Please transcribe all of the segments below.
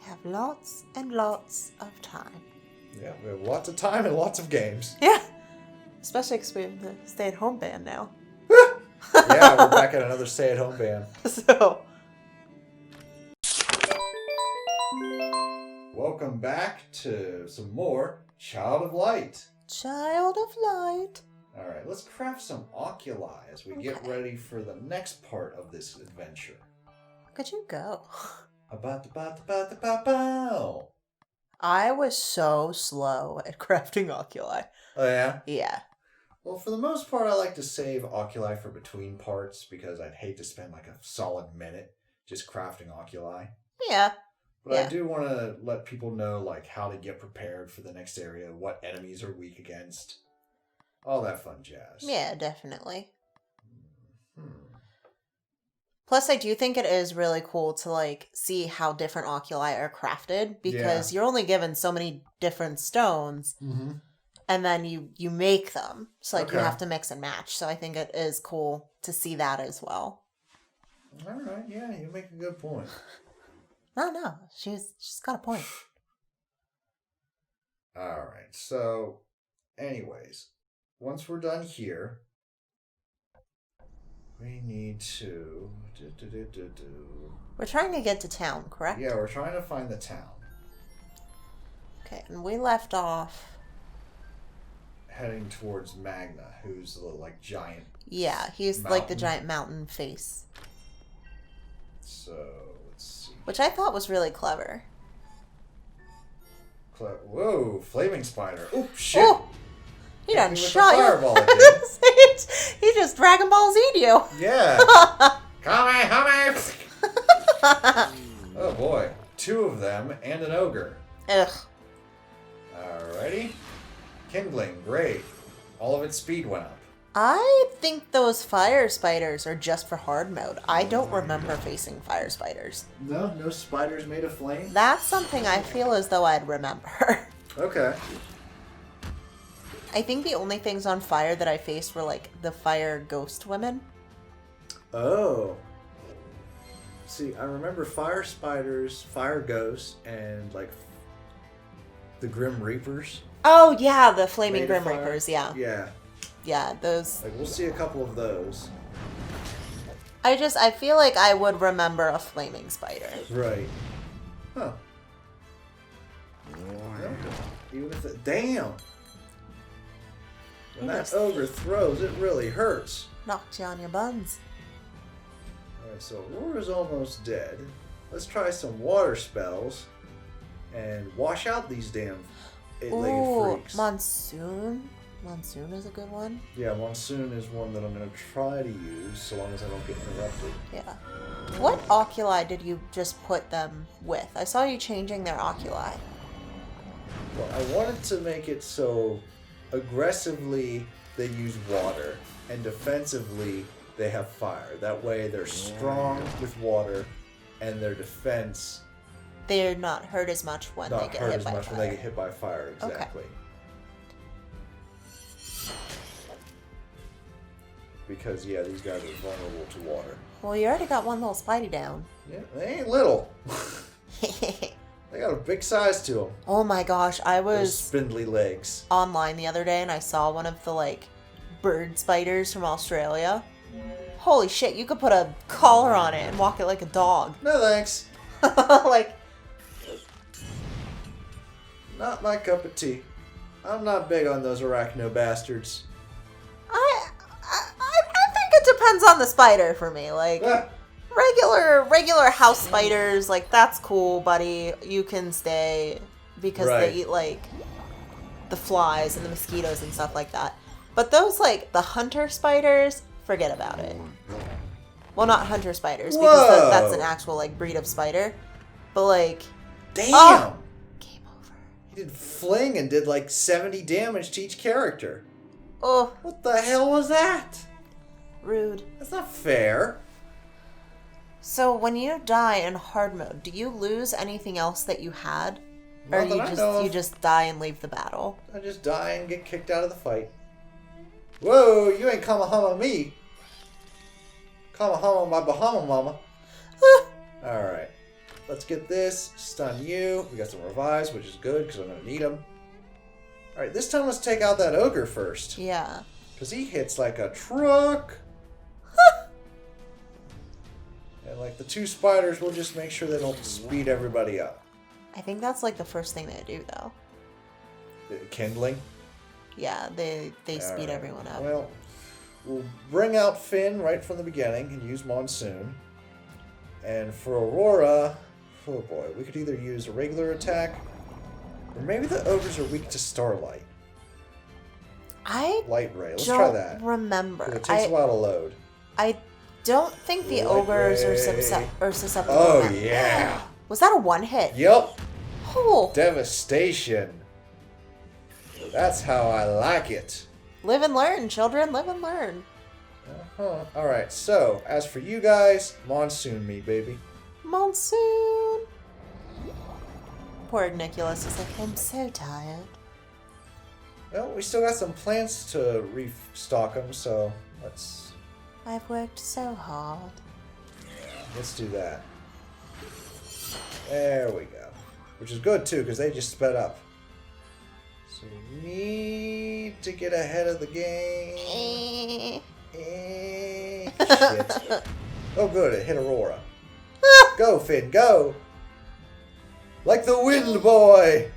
have lots and lots of time. Yeah, we have lots of time and lots of games. Yeah. Especially because we have the stay-at-home ban now. Yeah, we're back at another stay-at-home ban. So. Welcome back to some more Child of Light. Child of Light. Alright, let's craft some oculi as we get ready for the next part of this adventure. Could you go? About. I was so slow at crafting oculi. Oh, yeah? Yeah. Well, for the most part, I like to save oculi for between parts because I'd hate to spend like a solid minute just crafting oculi. Yeah. But I do want to let people know like how to get prepared for the next area, what enemies are weak against, all that fun jazz. Yeah, definitely. Plus, I do think it is really cool to, like, see how different oculi are crafted, because you're only given so many different stones, and then you make them. So, like, you have to mix and match. So I think it is cool to see that as well. All right, yeah, you make a good point. No, she's got a point. All right, so, anyways, once we're done here, we need to... We're trying to get to town, correct? Yeah, we're trying to find the town. Okay, and we left off... heading towards Magna, who's the, like, giant... Yeah, he's mountain. like the giant mountain face. So, let's see. Which I thought was really clever. Whoa, flaming spider. Oh, shit! Oh, he done shot you. Fireball again. He just Dragon Ball Z'd you. Yeah. Come. Oh boy. 2 of them and an ogre. Ugh. Alrighty. Kindling, great. All of its speed went up. I think those fire spiders are just for hard mode. I don't remember facing fire spiders. No spiders made of flame? That's something I feel as though I'd remember. Okay. I think the only things on fire that I faced were like the fire ghost women. Oh. See, I remember fire spiders, fire ghosts, and like the Grim Reapers. Oh yeah, the flaming Made of Grim fire. Reapers, yeah. Yeah. Yeah, those. Like we'll see a couple of those. I feel like I would remember a flaming spider. Right. Huh. No, even if it... Damn! When that ogre throws, it really hurts. Knocked you on your buns. Alright, so Aurora's almost dead. Let's try some water spells and wash out these damn eight-legged freaks. Monsoon? Monsoon is a good one. Yeah, Monsoon is one that I'm going to try to use so long as I don't get interrupted. Yeah. What oculi did you just put them with? I saw you changing their oculi. Well, I wanted to make it so aggressively they use water and defensively they have fire. That way they're strong with water and their defense... They're not hurt as much when they get hit by fire. Not hurt as much when they get hit by fire, exactly. Okay. Because, yeah, these guys are vulnerable to water. Well, you already got one little Spidey down. Yeah, they ain't little. They got a big size to them. Oh my gosh, I was... Those spindly legs. Online the other day and I saw one of the, like, bird spiders from Australia. Holy shit, you could put a collar on it and walk it like a dog. No thanks. Like... Not my cup of tea. I'm not big on those arachno bastards. I think it depends on the spider for me. Like, regular house spiders, like, that's cool, buddy. You can stay because they eat, like, the flies and the mosquitoes and stuff like that. But those, like, the hunter spiders, forget about it. Well, not hunter spiders, because that's an actual, like, breed of spider. But, like... Damn! Oh, game over. He did fling and did, like, 70 damage to each character. Oh. What the hell was that? Rude. That's not fair. So when you die in hard mode, do you lose anything else that you had? Or you just die and leave the battle? I just die and get kicked out of the fight. Whoa, you ain't Kamahama me. Kamahama my Bahama mama. Alright. let's get this. Stun you. We got some revives, which is good because I'm going to need them. Alright, this time let's take out that ogre first. Yeah. Because he hits like a truck. And like the 2 spiders, we'll just make sure they don't speed everybody up. I think that's like the first thing they do, though. Kindling? Yeah, they speed everyone up. Well, we'll bring out Finn right from the beginning and use Monsoon. And for Aurora, oh boy, we could either use a regular attack, or maybe the ogres are weak to Starlight. Light Ray. Let's try that. Remember. It takes a while to load. I don't think the ogres are susceptible. Oh, yeah. Was that a 1-hit? Yep. Oh. Devastation. That's how I like it. Live and learn, children. Live and learn. Uh-huh. Alright, so, as for you guys, Monsoon me, baby. Monsoon. Poor Nicholas is like, I'm so tired. Well, we still got some plants to restock them, so let's... I've worked so hard. Let's do that. There we go. Which is good, too, because they just sped up. So we need to get ahead of the game. Shit. Oh, good. It hit Aurora. Go, Finn. Go. Like the wind boy.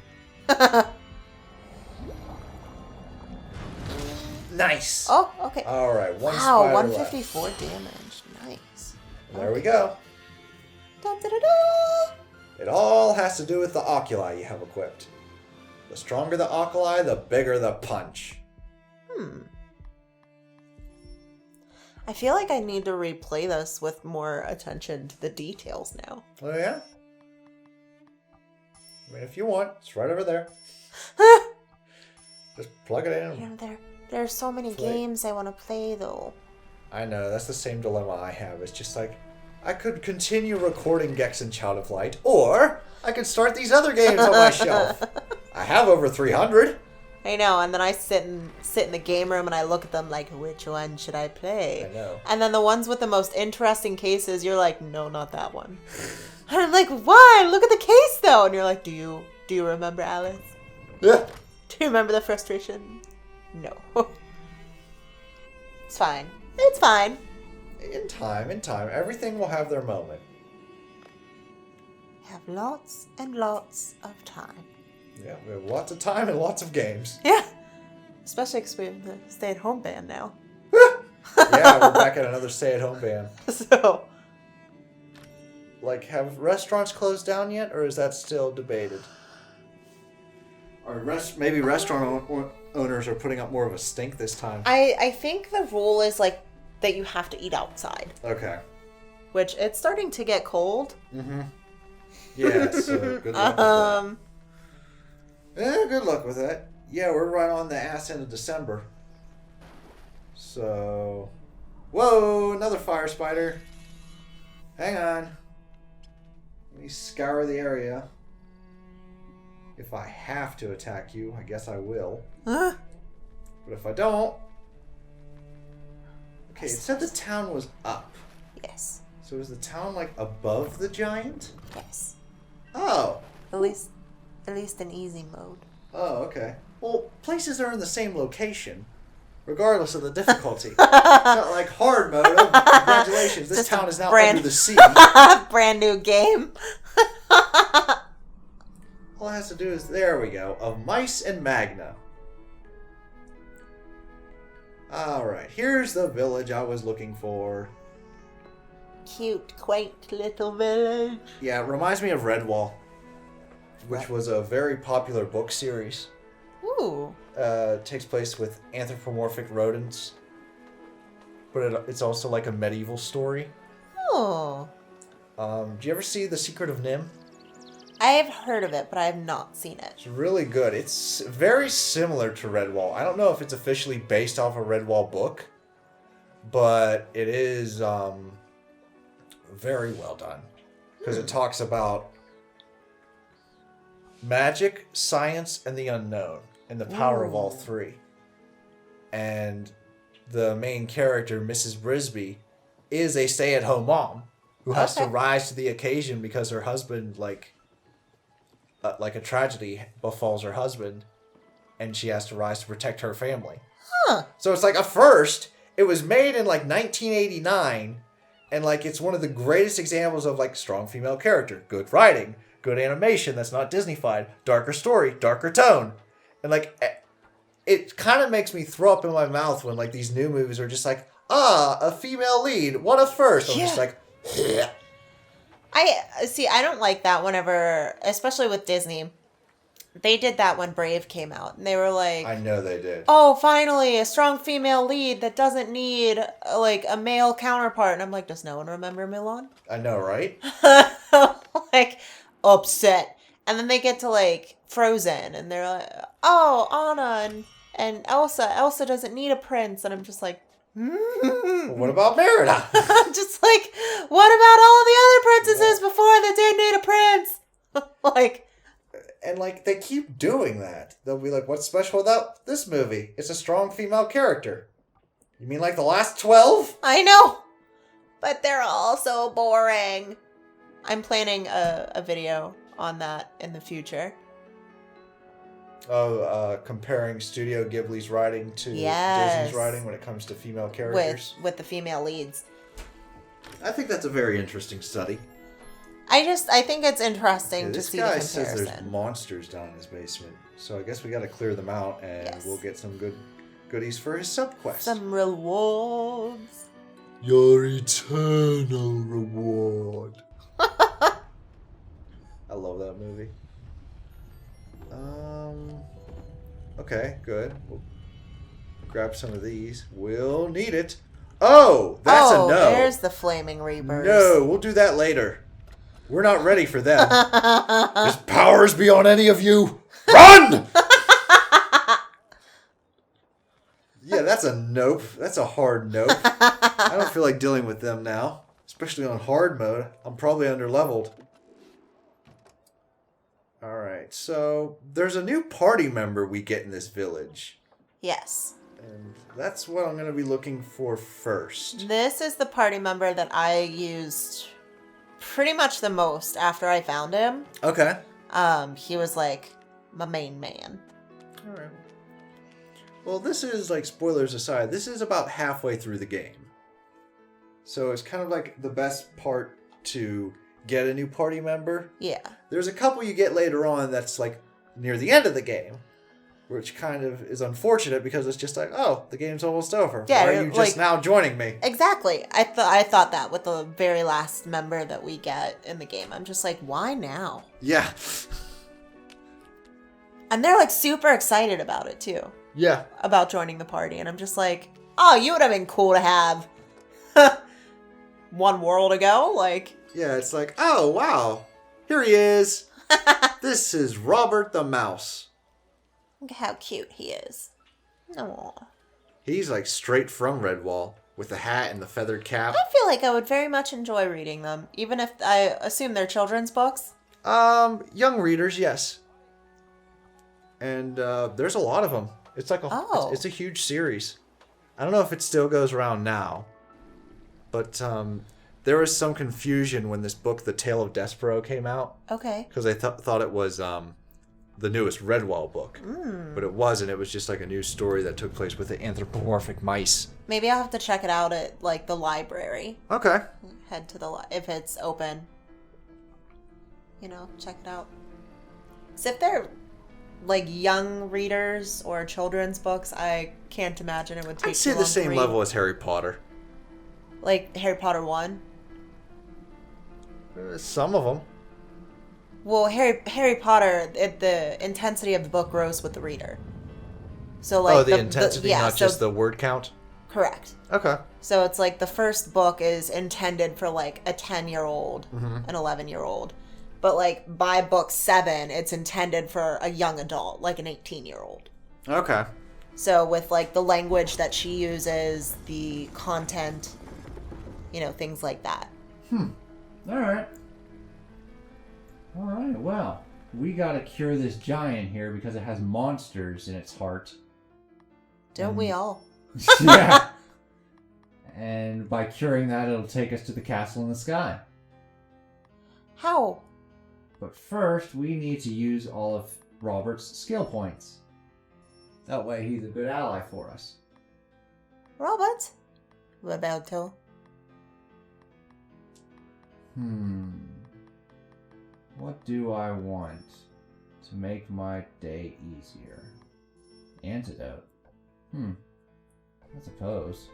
Nice. Oh, okay. All right. Wow, 154 left. Damage. Nice. There we go. Da, da, da, da. It all has to do with the oculi you have equipped. The stronger the oculi, the bigger the punch. I feel like I need to replay this with more attention to the details now. Oh, yeah? I mean, if you want, it's right over there. Just plug it in. You know, there are so many games I want to play, though. I know, that's the same dilemma I have. It's just like, I could continue recording Gex and Child of Light, or I could start these other games on my shelf. I have over 300. I know, and then I sit in the game room and I look at them like, which one should I play? I know. And then the ones with the most interesting cases, you're like, no, not that one. And I'm like, why? Look at the case, though. And you're like, do you remember, Alice? Yeah. Do you remember the frustration? No. It's fine. It's fine. In time. Everything will have their moment. We have lots and lots of time. Yeah, we have lots of time and lots of games. Yeah. Especially because we have the stay-at-home ban now. Yeah, we're back at another stay-at-home ban. So. Like, have restaurants closed down yet, or is that still debated? Or maybe restaurant owners are putting up more of a stink this time. I think the rule is, like, that you have to eat outside. Okay. Which, it's starting to get cold. Mm-hmm. Yeah, so good luck with that. Yeah, good luck with that. Yeah, we're right on the ass end of December. So... Whoa, another fire spider. Hang on. Let me scour the area. If I have to attack you, I guess I will. Huh? But if I don't... Okay, it said the town was up. Yes. So is the town, like, above the giant? Yes. Oh. At least in easy mode. Oh, okay. Well, places are in the same location, regardless of the difficulty. It's not like hard mode. Oh, congratulations, this town is now under the sea. Brand new game. All it has to do is, there we go, of Mice and Magna. Alright, here's the village I was looking for. Cute, quaint little village. Yeah, it reminds me of Redwall, which was a very popular book series. Ooh. Takes place with anthropomorphic rodents, but it's also like a medieval story. Oh. Do you ever see The Secret of Nim? I have heard of it, but I have not seen it. It's really good. It's very similar to Redwall. I don't know if it's officially based off a Redwall book, but it is very well done. Because it talks about magic, science, and the unknown, and the power of all three. And the main character, Mrs. Brisby, is a stay-at-home mom. who has to rise to the occasion because her husband, like a tragedy befalls her husband, and she has to rise to protect her family. Huh. So it's like a first. It was made in like 1989, and like it's one of the greatest examples of like strong female character, good writing, good animation that's not Disney-fied, darker story, darker tone. And like it kind of makes me throw up in my mouth when like these new movies are just like, a female lead, what a first. I'm just like, I don't like that whenever, especially with Disney. They did that when Brave came out, and they were like, I know they did. Oh, finally, a strong female lead that doesn't need like a male counterpart. And I'm like, does no one remember Mulan? I know, right? Like, upset. And then they get to like Frozen, and they're like, oh, Anna and Elsa. Elsa doesn't need a prince. And I'm just like, What about Merida? I'm just like, what about all the other princesses before that didn't need a prince? Like, and like they keep doing that. They'll be like, what's special about this movie? It's a strong female character. You mean like the last 12? I know, but they're all so boring. I'm planning a video on that in the future. Oh, comparing Studio Ghibli's writing to Disney's writing when it comes to female characters? With the female leads. I think that's a very interesting study. I think it's interesting to see the comparison. This guy says there's monsters down in his basement, so I guess we got to clear them out, and we'll get some goodies for his sub-quest. Some rewards. Your eternal reward. I love that movie. Okay, good. We'll grab some of these. We'll need it. Oh, that's a no. There's the flaming reapers. No, we'll do that later. We're not ready for them. His powers beyond any of you. Run! Yeah, that's a nope. That's a hard nope. I don't feel like dealing with them now. Especially on hard mode. I'm probably underleveled. Alright, so there's a new party member we get in this village. Yes. And that's what I'm going to be looking for first. This is the party member that I used pretty much the most after I found him. Okay. He was like my main man. Alright. Well, this is, like, spoilers aside, this is about halfway through the game. So it's kind of like the best part to get a new party member. Yeah. There's a couple you get later on that's like near the end of the game, which kind of is unfortunate because it's just like, oh, the game's almost over. Yeah, why are you just now joining me? Exactly. I thought that with the very last member that we get in the game. I'm just like, why now? Yeah. And they're like super excited about it too. Yeah. About joining the party. And I'm just like, oh, you would have been cool to have one world ago. Like, yeah, it's like, oh, wow. Here he is. This is Robert the Mouse. Look how cute he is. Aww. He's like straight from Redwall with the hat and the feathered cap. I feel like I would very much enjoy reading them, even if I assume they're children's books. Young readers, yes. And there's a lot of them. It's like it's a huge series. I don't know if it still goes around now, but there was some confusion when this book, The Tale of Despero, came out. Okay. Because I thought it was the newest Redwall book. But it wasn't. It was just like a new story that took place with the anthropomorphic mice. Maybe I'll have to check it out at like the library. Okay. Head to the if it's open. You know, check it out. So if they're like young readers or children's books, I can't imagine it would take. I'd say the same level as Harry Potter. Like Harry Potter 1? Some of them. Well, Harry Potter, the intensity of the book grows with the reader. So like the intensity, not just the word count? Correct. Okay. So it's like the first book is intended for like a 10-year-old, an 11-year-old. But like by book 7, it's intended for a young adult, like an 18-year-old. Okay. So with like the language that she uses, the content, things like that. Alright, well, we gotta cure this giant here because it has monsters in its heart. Don't we all? Yeah. And by curing that, it'll take us to the castle in the sky. How? But first, we need to use all of Robert's skill points. That way he's a good ally for us. Robert? Roberto. What do I want to make my day easier? Antidote. I suppose.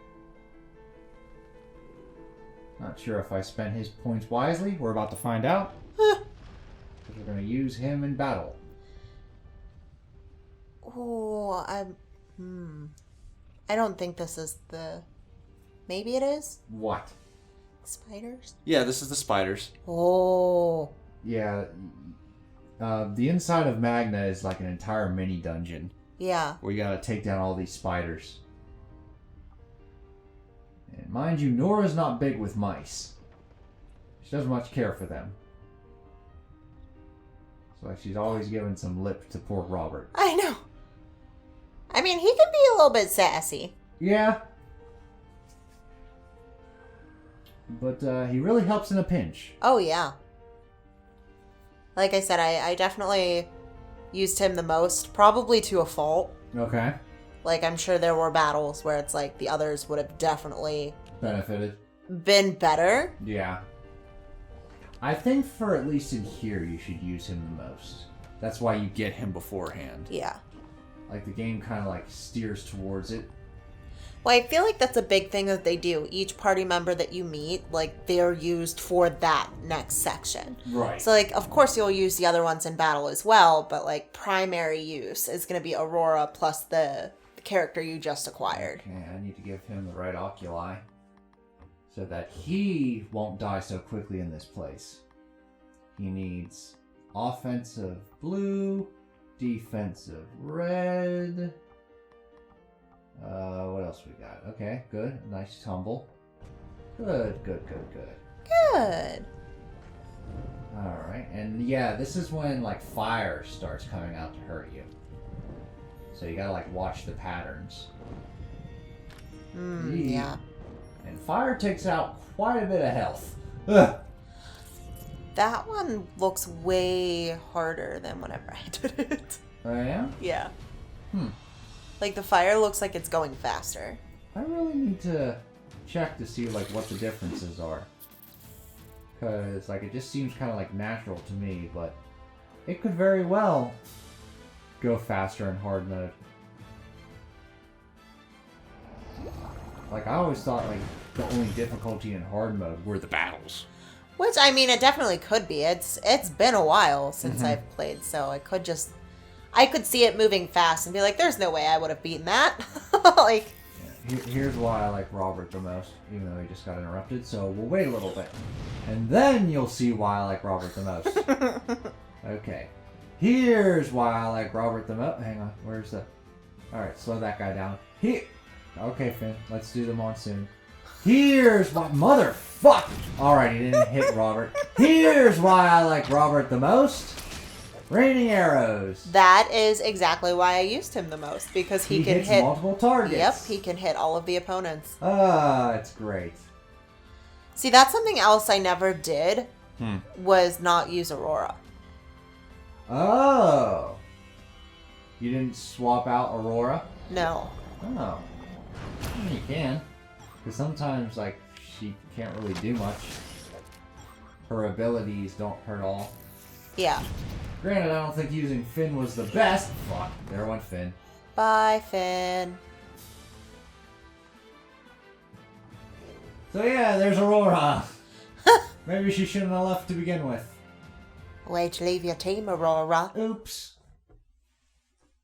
Not sure if I spent his points wisely. We're about to find out. Because we're going to use him in battle. Oh, I don't think this is the... Maybe it is? What? Spiders? Yeah, this is the spiders. Oh. Yeah. The inside of Magna is like an entire mini dungeon. Yeah. Where you gotta take down all these spiders. And mind you, Nora's not big with mice. She doesn't much care for them. So like she's always giving some lip to poor Robert. I know. I mean, he can be a little bit sassy. Yeah. But he really helps in a pinch. Oh, yeah. Like I said, I definitely used him the most, probably to a fault. Okay. Like, I'm sure there were battles where it's like the others would have definitely benefited. Been better. Yeah. I think for at least in here, you should use him the most. That's why you get him beforehand. Yeah. Like, the game kind of, like, steers towards it. Well, I feel like that's a big thing that they do. Each party member that you meet, like, they're used for that next section. Right. So, like, of course you'll use the other ones in battle as well, but, like, primary use is going to be Aurora plus the character you just acquired. Okay, I need to give him the right oculi so that he won't die so quickly in this place. He needs offensive blue, defensive red. What else we got? Okay, good. Nice tumble. Good. Good. Alright, and yeah, this is when, like, fire starts coming out to hurt you. So you gotta, like, watch the patterns. Yeah. And fire takes out quite a bit of health. Ugh. That one looks way harder than whenever I did it. Oh, yeah? Yeah. Hmm. Like, the fire looks like it's going faster. I really need to check to see, like, what the differences are. Because, like, it just seems kind of, like, natural to me, but it could very well go faster in hard mode. Like, I always thought, like, the only difficulty in hard mode were the battles. Which, I mean, it definitely could be. It's been a while since I've played, so I could see it moving fast and be like, there's no way I would have beaten that. Like... Yeah, here's why I like Robert the most, even though he just got interrupted, so we'll wait a little bit. And then you'll see why I like Robert the most. Okay. Here's why I like Robert the most. Hang on, where's the... Alright, slow that guy down. Okay, Finn, let's do the monsoon. Here's why... Motherfuck! Alright, he didn't hit Robert. Here's why I like Robert the most. Raining arrows. That is exactly why I used him the most, because he can hits hit multiple targets. Yep, he can hit all of the opponents. It's great. See, that's something else I never did, was not use Aurora. Oh. You didn't swap out Aurora? No. Oh. Well, you can. Because sometimes, like, she can't really do much. Her abilities don't hurt all. Yeah. Granted, I don't think using Finn was the best. Fuck, there went Finn. Bye, Finn. So yeah, there's Aurora. Maybe she shouldn't have left to begin with. Why'd you leave your team, Aurora? Oops.